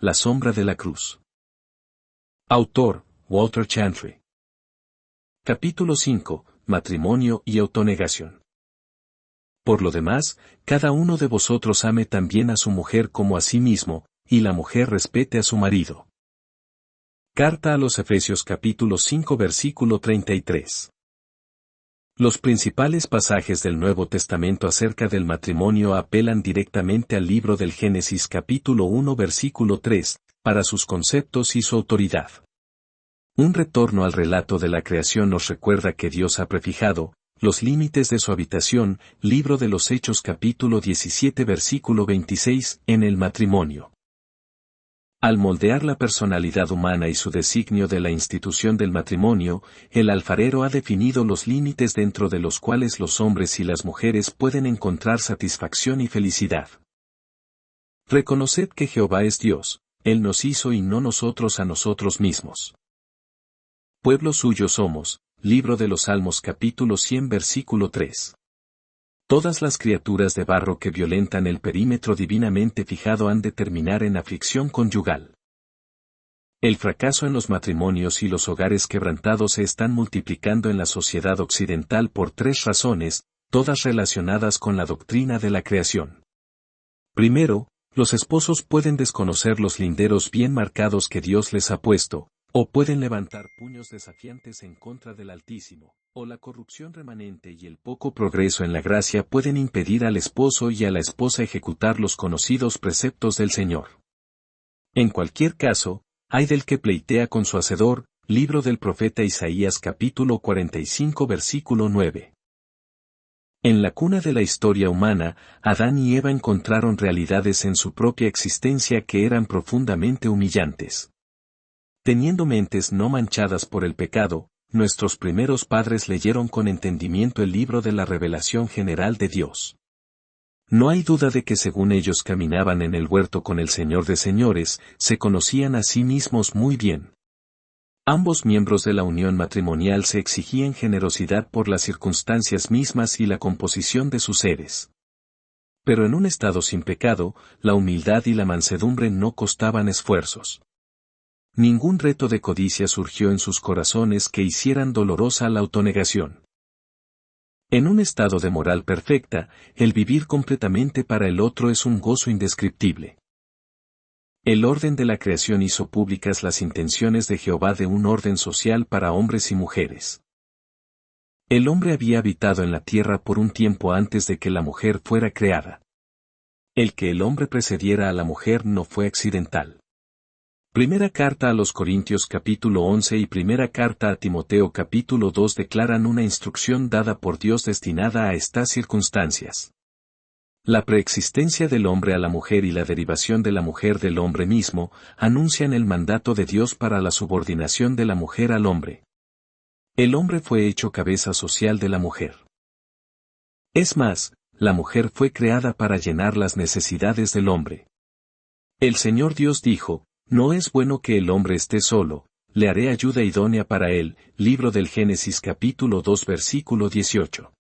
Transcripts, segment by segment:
La sombra de la cruz. Autor, Walter Chantry. Capítulo 5, Matrimonio y autonegación. Por lo demás, cada uno de vosotros ame también a su mujer como a sí mismo, y la mujer respete a su marido. Carta a los Efesios capítulo 5 versículo 33. Los principales pasajes del Nuevo Testamento acerca del matrimonio apelan directamente al libro del Génesis capítulo 1 versículo 3, para sus conceptos y su autoridad. Un retorno al relato de la creación nos recuerda que Dios ha prefijado los límites de su habitación, libro de los Hechos capítulo 17 versículo 26, en el matrimonio. Al moldear la personalidad humana y su designio de la institución del matrimonio, el alfarero ha definido los límites dentro de los cuales los hombres y las mujeres pueden encontrar satisfacción y felicidad. Reconoced que Jehová es Dios, Él nos hizo y no nosotros a nosotros mismos. Pueblo suyo somos, libro de los Salmos capítulo 100 versículo 3. Todas las criaturas de barro que violentan el perímetro divinamente fijado han de terminar en aflicción conyugal. El fracaso en los matrimonios y los hogares quebrantados se están multiplicando en la sociedad occidental por tres razones, todas relacionadas con la doctrina de la creación. Primero, los esposos pueden desconocer los linderos bien marcados que Dios les ha puesto, o pueden levantar puños desafiantes en contra del Altísimo, o la corrupción remanente y el poco progreso en la gracia pueden impedir al esposo y a la esposa ejecutar los conocidos preceptos del Señor. En cualquier caso, ay del que pleitea con su hacedor, libro del profeta Isaías capítulo 45 versículo 9. En la cuna de la historia humana, Adán y Eva encontraron realidades en su propia existencia que eran profundamente humillantes. Teniendo mentes no manchadas por el pecado, nuestros primeros padres leyeron con entendimiento el libro de la revelación general de Dios. No hay duda de que según ellos caminaban en el huerto con el Señor de señores, se conocían a sí mismos muy bien. Ambos miembros de la unión matrimonial se exigían generosidad por las circunstancias mismas y la composición de sus seres. Pero en un estado sin pecado, la humildad y la mansedumbre no costaban esfuerzos. Ningún reto de codicia surgió en sus corazones que hicieran dolorosa la autonegación. En un estado de moral perfecta, el vivir completamente para el otro es un gozo indescriptible. El orden de la creación hizo públicas las intenciones de Jehová de un orden social para hombres y mujeres. El hombre había habitado en la tierra por un tiempo antes de que la mujer fuera creada. El que el hombre precediera a la mujer no fue accidental. Primera carta a los Corintios capítulo 11 y primera carta a Timoteo capítulo 2 declaran una instrucción dada por Dios destinada a estas circunstancias. La preexistencia del hombre a la mujer y la derivación de la mujer del hombre mismo anuncian el mandato de Dios para la subordinación de la mujer al hombre. El hombre fue hecho cabeza social de la mujer. Es más, la mujer fue creada para llenar las necesidades del hombre. El Señor Dios dijo: no es bueno que el hombre esté solo, le haré ayuda idónea para él, libro del Génesis capítulo 2 versículo 18.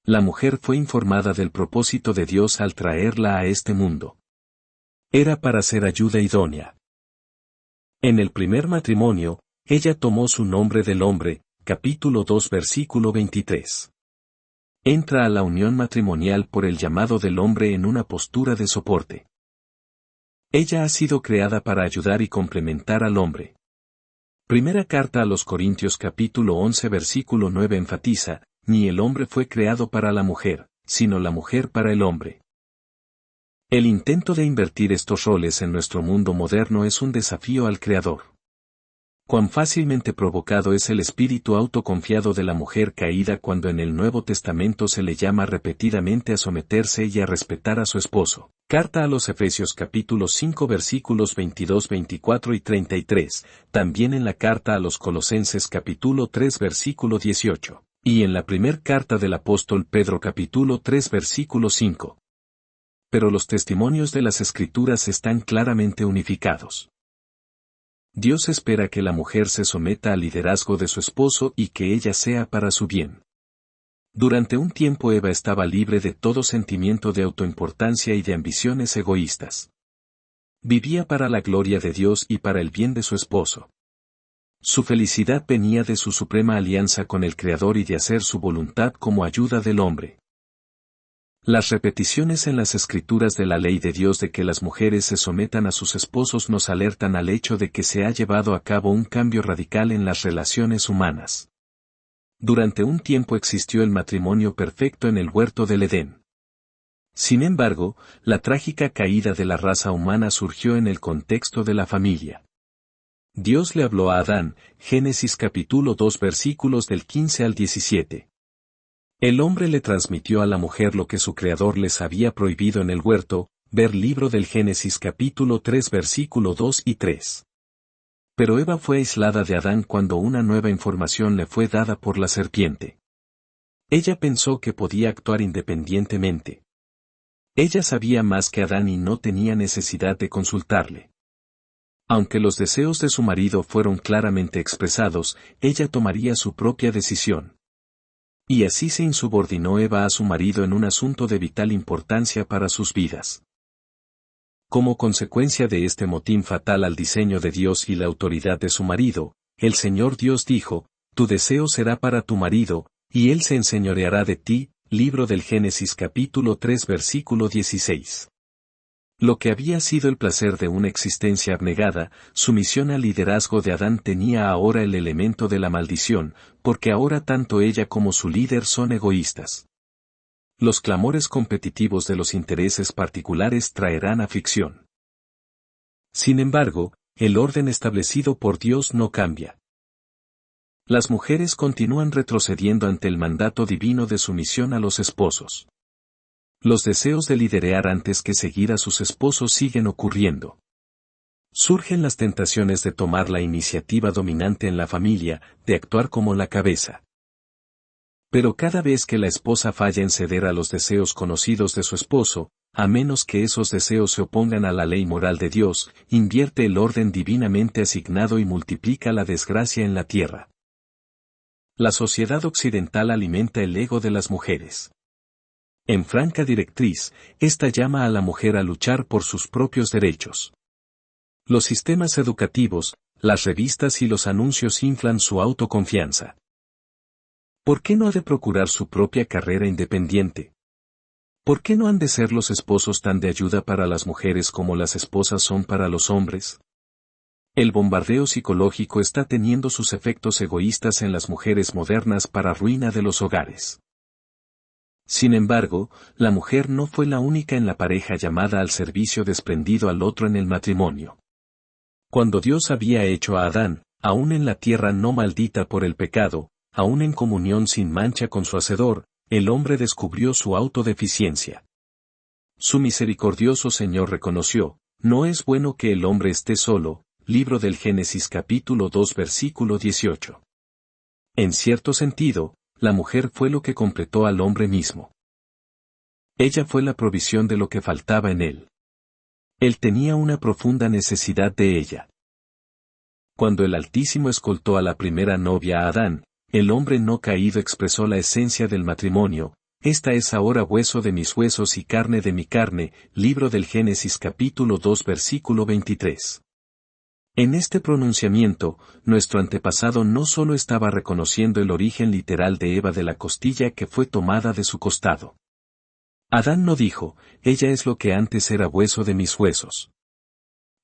La mujer fue informada del propósito de Dios al traerla a este mundo. Era para ser ayuda idónea. En el primer matrimonio, ella tomó su nombre del hombre, capítulo 2 versículo 23. Entra a la unión matrimonial por el llamado del hombre en una postura de soporte. Ella ha sido creada para ayudar y complementar al hombre. Primera carta a los Corintios capítulo 11 versículo 9 enfatiza: ni el hombre fue creado para la mujer, sino la mujer para el hombre. El intento de invertir estos roles en nuestro mundo moderno es un desafío al Creador. Cuán fácilmente provocado es el espíritu autoconfiado de la mujer caída cuando en el Nuevo Testamento se le llama repetidamente a someterse y a respetar a su esposo. Carta a los Efesios capítulo 5 versículos 22, 24 y 33, también en la carta a los Colosenses capítulo 3 versículo 18, y en la primer carta del apóstol Pedro capítulo 3 versículo 5. Pero los testimonios de las Escrituras están claramente unificados. Dios espera que la mujer se someta al liderazgo de su esposo y que ella sea para su bien. Durante un tiempo Eva estaba libre de todo sentimiento de autoimportancia y de ambiciones egoístas. Vivía para la gloria de Dios y para el bien de su esposo. Su felicidad venía de su suprema alianza con el Creador y de hacer su voluntad como ayuda del hombre. Las repeticiones en las escrituras de la ley de Dios de que las mujeres se sometan a sus esposos nos alertan al hecho de que se ha llevado a cabo un cambio radical en las relaciones humanas. Durante un tiempo existió el matrimonio perfecto en el huerto del Edén. Sin embargo, la trágica caída de la raza humana surgió en el contexto de la familia. Dios le habló a Adán, Génesis capítulo 2 versículos del 15 al 17. El hombre le transmitió a la mujer lo que su creador les había prohibido en el huerto, ver libro del Génesis capítulo 3 versículo 2 y 3. Pero Eva fue aislada de Adán cuando una nueva información le fue dada por la serpiente. Ella pensó que podía actuar independientemente. Ella sabía más que Adán y no tenía necesidad de consultarle. Aunque los deseos de su marido fueron claramente expresados, ella tomaría su propia decisión. Y así se insubordinó Eva a su marido en un asunto de vital importancia para sus vidas. Como consecuencia de este motín fatal al diseño de Dios y la autoridad de su marido, el Señor Dios dijo, «Tu deseo será para tu marido, y él se enseñoreará de ti», libro del Génesis capítulo 3 versículo 16. Lo que había sido el placer de una existencia abnegada, sumisión al liderazgo de Adán tenía ahora el elemento de la maldición, porque ahora tanto ella como su líder son egoístas. Los clamores competitivos de los intereses particulares traerán aflicción. Sin embargo, el orden establecido por Dios no cambia. Las mujeres continúan retrocediendo ante el mandato divino de sumisión a los esposos. Los deseos de liderear antes que seguir a sus esposos siguen ocurriendo. Surgen las tentaciones de tomar la iniciativa dominante en la familia, de actuar como la cabeza. Pero cada vez que la esposa falla en ceder a los deseos conocidos de su esposo, a menos que esos deseos se opongan a la ley moral de Dios, invierte el orden divinamente asignado y multiplica la desgracia en la tierra. La sociedad occidental alimenta el ego de las mujeres. En franca directriz, esta llama a la mujer a luchar por sus propios derechos. Los sistemas educativos, las revistas y los anuncios inflan su autoconfianza. ¿Por qué no ha de procurar su propia carrera independiente? ¿Por qué no han de ser los esposos tan de ayuda para las mujeres como las esposas son para los hombres? El bombardeo psicológico está teniendo sus efectos egoístas en las mujeres modernas para ruina de los hogares. Sin embargo, la mujer no fue la única en la pareja llamada al servicio desprendido al otro en el matrimonio. Cuando Dios había hecho a Adán, aún en la tierra no maldita por el pecado, aún en comunión sin mancha con su Hacedor, el hombre descubrió su autodeficiencia. Su misericordioso Señor reconoció, no es bueno que el hombre esté solo, libro del Génesis capítulo 2 versículo 18. En cierto sentido, la mujer fue lo que completó al hombre mismo. Ella fue la provisión de lo que faltaba en él. Él tenía una profunda necesidad de ella. Cuando el Altísimo escoltó a la primera novia a Adán, el hombre no caído expresó la esencia del matrimonio, esta es ahora hueso de mis huesos y carne de mi carne, libro del Génesis capítulo 2 versículo 23. En este pronunciamiento, nuestro antepasado no solo estaba reconociendo el origen literal de Eva de la costilla que fue tomada de su costado. Adán no dijo, ella es lo que antes era hueso de mis huesos.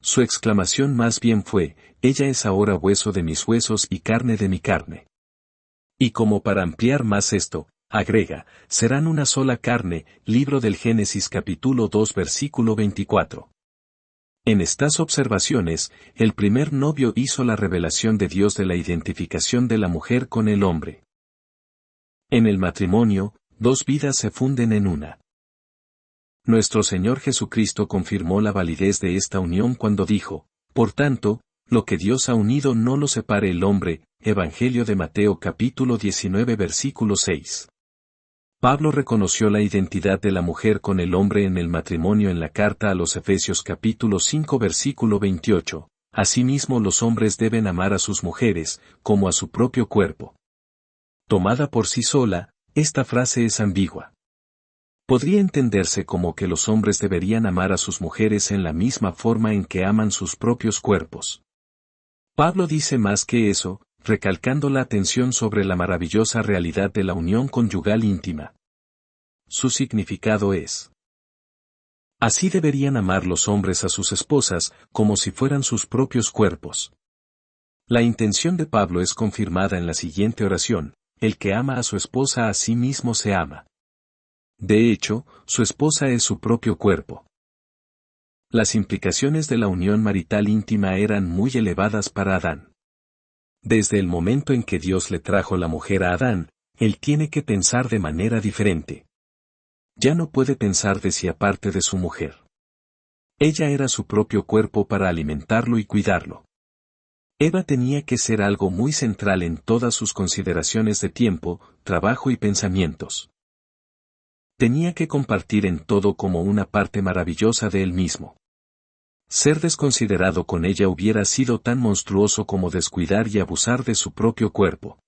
Su exclamación más bien fue, ella es ahora hueso de mis huesos y carne de mi carne. Y como para ampliar más esto, agrega, serán una sola carne, libro del Génesis capítulo 2 versículo 24. En estas observaciones, el primer novio hizo la revelación de Dios de la identificación de la mujer con el hombre. En el matrimonio, dos vidas se funden en una. Nuestro Señor Jesucristo confirmó la validez de esta unión cuando dijo, por tanto, lo que Dios ha unido no lo separe el hombre, Evangelio de Mateo capítulo 19 versículo 6. Pablo reconoció la identidad de la mujer con el hombre en el matrimonio en la carta a los Efesios capítulo 5 versículo 28, asimismo los hombres deben amar a sus mujeres, como a su propio cuerpo. Tomada por sí sola, esta frase es ambigua. Podría entenderse como que los hombres deberían amar a sus mujeres en la misma forma en que aman sus propios cuerpos. Pablo dice más que eso, recalcando la atención sobre la maravillosa realidad de la unión conyugal íntima. Su significado es: así deberían amar los hombres a sus esposas, como si fueran sus propios cuerpos. La intención de Pablo es confirmada en la siguiente oración: el que ama a su esposa a sí mismo se ama. De hecho, su esposa es su propio cuerpo. Las implicaciones de la unión marital íntima eran muy elevadas para Adán. Desde el momento en que Dios le trajo la mujer a Adán, él tiene que pensar de manera diferente. Ya no puede pensar de sí aparte de su mujer. Ella era su propio cuerpo para alimentarlo y cuidarlo. Eva tenía que ser algo muy central en todas sus consideraciones de tiempo, trabajo y pensamientos. Tenía que compartir en todo como una parte maravillosa de él mismo. Ser desconsiderado con ella hubiera sido tan monstruoso como descuidar y abusar de su propio cuerpo.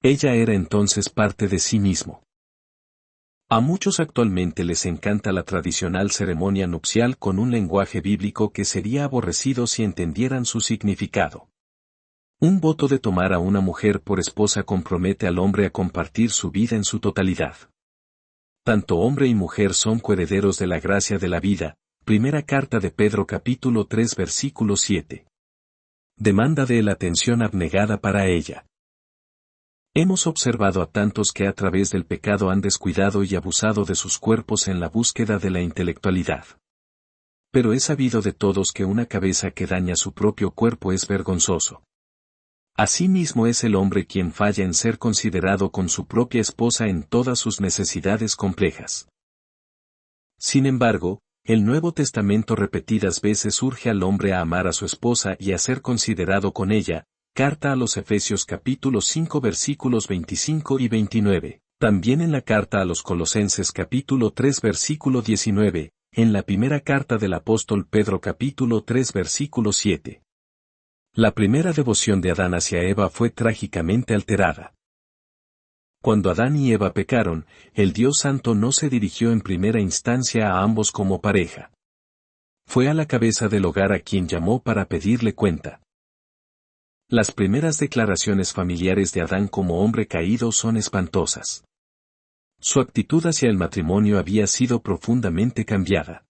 Ella era entonces parte de sí mismo. A muchos actualmente les encanta la tradicional ceremonia nupcial con un lenguaje bíblico que sería aborrecido si entendieran su significado. Un voto de tomar a una mujer por esposa compromete al hombre a compartir su vida en su totalidad. Tanto hombre y mujer son coherederos de la gracia de la vida. Primera carta de Pedro capítulo 3 versículo 7. Demanda de él atención abnegada para ella. Hemos observado a tantos que a través del pecado han descuidado y abusado de sus cuerpos en la búsqueda de la intelectualidad. Pero es sabido de todos que una cabeza que daña su propio cuerpo es vergonzoso. Asimismo es el hombre quien falla en ser considerado con su propia esposa en todas sus necesidades complejas. Sin embargo, el Nuevo Testamento repetidas veces urge al hombre a amar a su esposa y a ser considerado con ella. Carta a los Efesios capítulo 5 versículos 25 y 29, también en la carta a los Colosenses capítulo 3 versículo 19, en la primera carta del apóstol Pedro capítulo 3 versículo 7. La primera devoción de Adán hacia Eva fue trágicamente alterada. Cuando Adán y Eva pecaron, el Dios Santo no se dirigió en primera instancia a ambos como pareja. Fue a la cabeza del hogar a quien llamó para pedirle cuenta. Las primeras declaraciones familiares de Adán como hombre caído son espantosas. Su actitud hacia el matrimonio había sido profundamente cambiada.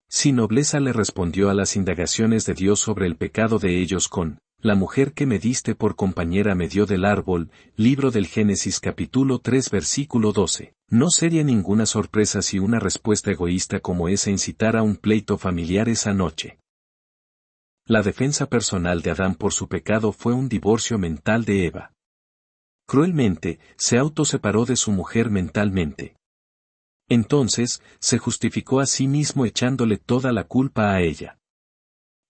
Sin nobleza le respondió a las indagaciones de Dios sobre el pecado de ellos con: la mujer que me diste por compañera me dio del árbol, libro del Génesis capítulo 3 versículo 12. No sería ninguna sorpresa si una respuesta egoísta como esa incitara un pleito familiar esa noche. La defensa personal de Adán por su pecado fue un divorcio mental de Eva. Cruelmente, se autoseparó de su mujer mentalmente. Entonces, se justificó a sí mismo echándole toda la culpa a ella.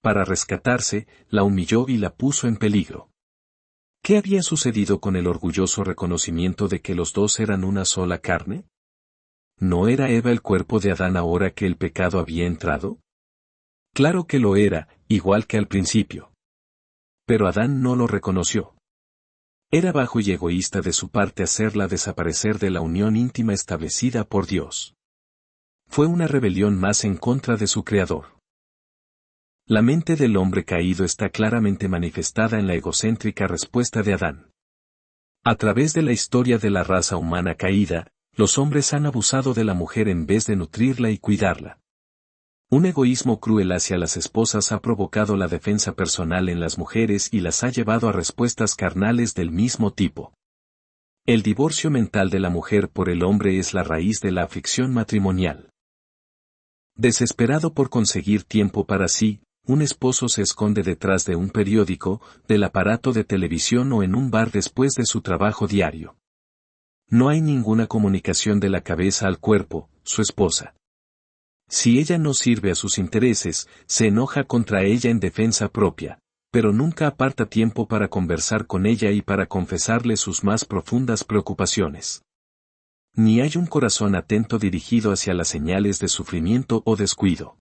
Para rescatarse, la humilló y la puso en peligro. ¿Qué había sucedido con el orgulloso reconocimiento de que los dos eran una sola carne? ¿No era Eva el cuerpo de Adán ahora que el pecado había entrado? Claro que lo era, igual que al principio. Pero Adán no lo reconoció. Era bajo y egoísta de su parte hacerla desaparecer de la unión íntima establecida por Dios. Fue una rebelión más en contra de su Creador. La mente del hombre caído está claramente manifestada en la egocéntrica respuesta de Adán. A través de la historia de la raza humana caída, los hombres han abusado de la mujer en vez de nutrirla y cuidarla. Un egoísmo cruel hacia las esposas ha provocado la defensa personal en las mujeres y las ha llevado a respuestas carnales del mismo tipo. El divorcio mental de la mujer por el hombre es la raíz de la aflicción matrimonial. Desesperado por conseguir tiempo para sí, un esposo se esconde detrás de un periódico, del aparato de televisión o en un bar después de su trabajo diario. No hay ninguna comunicación de la cabeza al cuerpo, su esposa. Si ella no sirve a sus intereses, se enoja contra ella en defensa propia, pero nunca aparta tiempo para conversar con ella y para confesarle sus más profundas preocupaciones. Ni hay un corazón atento dirigido hacia las señales de sufrimiento o descuido.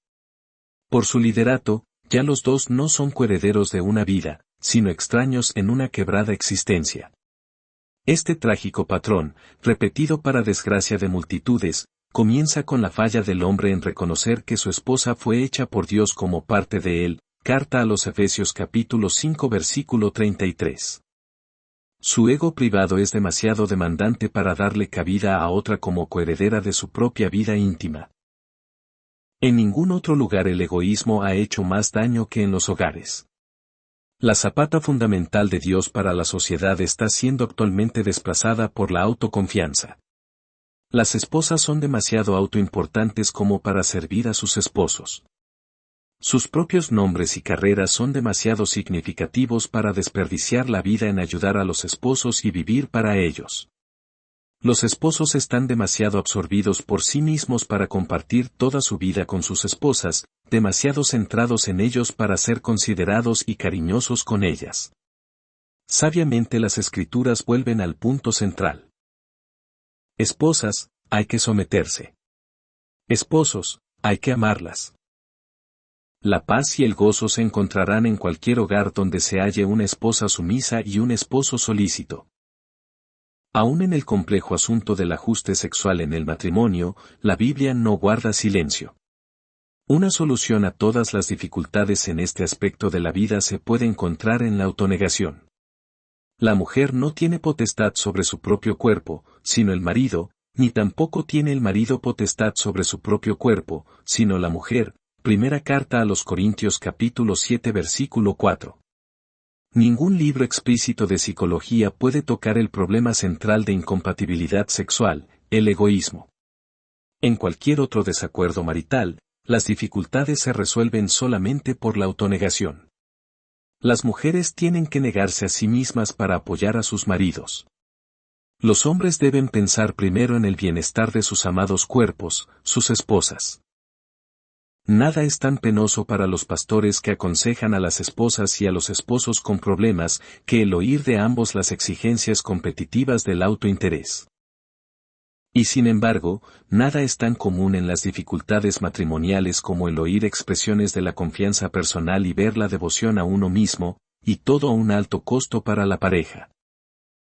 Por su liderato, ya los dos no son coherederos de una vida, sino extraños en una quebrada existencia. Este trágico patrón, repetido para desgracia de multitudes, comienza con la falla del hombre en reconocer que su esposa fue hecha por Dios como parte de él. Carta a los Efesios capítulo 5 versículo 33. Su ego privado es demasiado demandante para darle cabida a otra como coheredera de su propia vida íntima. En ningún otro lugar el egoísmo ha hecho más daño que en los hogares. La zapata fundamental de Dios para la sociedad está siendo actualmente desplazada por la autoconfianza. Las esposas son demasiado autoimportantes como para servir a sus esposos. Sus propios nombres y carreras son demasiado significativos para desperdiciar la vida en ayudar a los esposos y vivir para ellos. Los esposos están demasiado absorbidos por sí mismos para compartir toda su vida con sus esposas, demasiado centrados en ellos para ser considerados y cariñosos con ellas. Sabiamente las Escrituras vuelven al punto central. Esposas, hay que someterse. Esposos, hay que amarlas. La paz y el gozo se encontrarán en cualquier hogar donde se halle una esposa sumisa y un esposo solícito. Aún en el complejo asunto del ajuste sexual en el matrimonio, la Biblia no guarda silencio. Una solución a todas las dificultades en este aspecto de la vida se puede encontrar en la autonegación. La mujer no tiene potestad sobre su propio cuerpo, sino el marido, ni tampoco tiene el marido potestad sobre su propio cuerpo, sino la mujer. Primera carta a los Corintios capítulo 7 versículo 4. Ningún libro explícito de psicología puede tocar el problema central de incompatibilidad sexual, el egoísmo. En cualquier otro desacuerdo marital, las dificultades se resuelven solamente por la autonegación. Las mujeres tienen que negarse a sí mismas para apoyar a sus maridos. Los hombres deben pensar primero en el bienestar de sus amados cuerpos, sus esposas. Nada es tan penoso para los pastores que aconsejan a las esposas y a los esposos con problemas que el oír de ambos las exigencias competitivas del autointerés. Y sin embargo, nada es tan común en las dificultades matrimoniales como el oír expresiones de la confianza personal y ver la devoción a uno mismo, y todo a un alto costo para la pareja.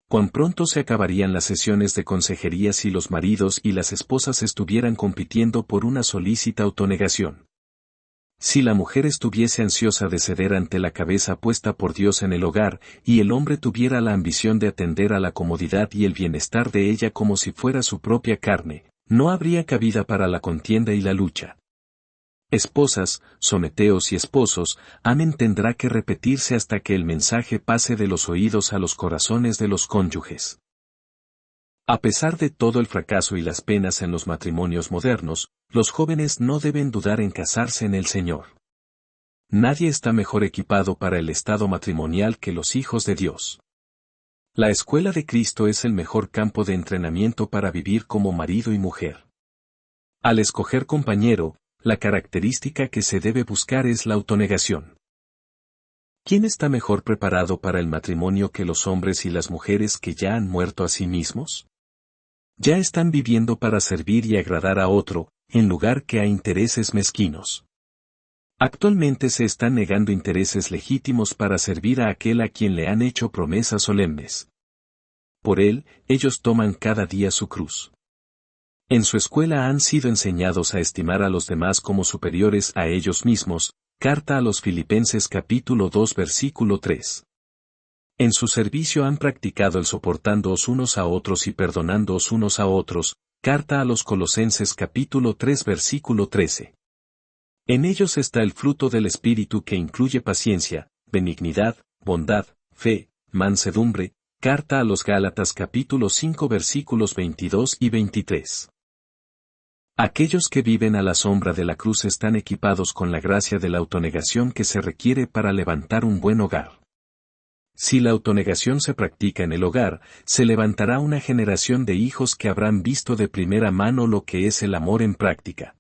Cuán pronto se acabarían las sesiones de consejería si los maridos y las esposas estuvieran compitiendo por una solícita autonegación. Si la mujer estuviese ansiosa de ceder ante la cabeza puesta por Dios en el hogar, y el hombre tuviera la ambición de atender a la comodidad y el bienestar de ella como si fuera su propia carne, no habría cabida para la contienda y la lucha. Esposas, someteos y esposos, amen tendrá que repetirse hasta que el mensaje pase de los oídos a los corazones de los cónyuges. A pesar de todo el fracaso y las penas en los matrimonios modernos, los jóvenes no deben dudar en casarse en el Señor. Nadie está mejor equipado para el estado matrimonial que los hijos de Dios. La escuela de Cristo es el mejor campo de entrenamiento para vivir como marido y mujer. Al escoger compañero, la característica que se debe buscar es la autonegación. ¿Quién está mejor preparado para el matrimonio que los hombres y las mujeres que ya han muerto a sí mismos? Ya están viviendo para servir y agradar a otro, en lugar que a intereses mezquinos. Actualmente se están negando intereses legítimos para servir a aquel a quien le han hecho promesas solemnes. Por él, ellos toman cada día su cruz. En su escuela han sido enseñados a estimar a los demás como superiores a ellos mismos. Carta a los Filipenses capítulo 2 versículo 3. En su servicio han practicado el soportándoos unos a otros y perdonándoos unos a otros. Carta a los Colosenses capítulo 3 versículo 13. En ellos está el fruto del Espíritu que incluye paciencia, benignidad, bondad, fe, mansedumbre. Carta a los Gálatas capítulo 5 versículos 22 y 23. Aquellos que viven a la sombra de la cruz están equipados con la gracia de la autonegación que se requiere para levantar un buen hogar. Si la autonegación se practica en el hogar, se levantará una generación de hijos que habrán visto de primera mano lo que es el amor en práctica.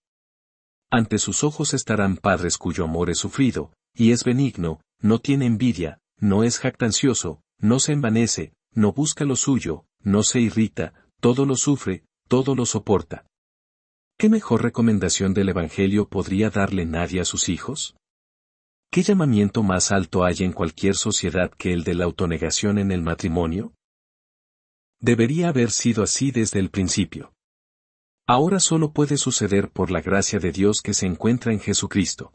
Ante sus ojos estarán padres cuyo amor es sufrido, y es benigno, no tiene envidia, no es jactancioso, no se envanece, no busca lo suyo, no se irrita, todo lo sufre, todo lo soporta. ¿Qué mejor recomendación del Evangelio podría darle nadie a sus hijos? ¿Qué llamamiento más alto hay en cualquier sociedad que el de la autonegación en el matrimonio? Debería haber sido así desde el principio. Ahora solo puede suceder por la gracia de Dios que se encuentra en Jesucristo.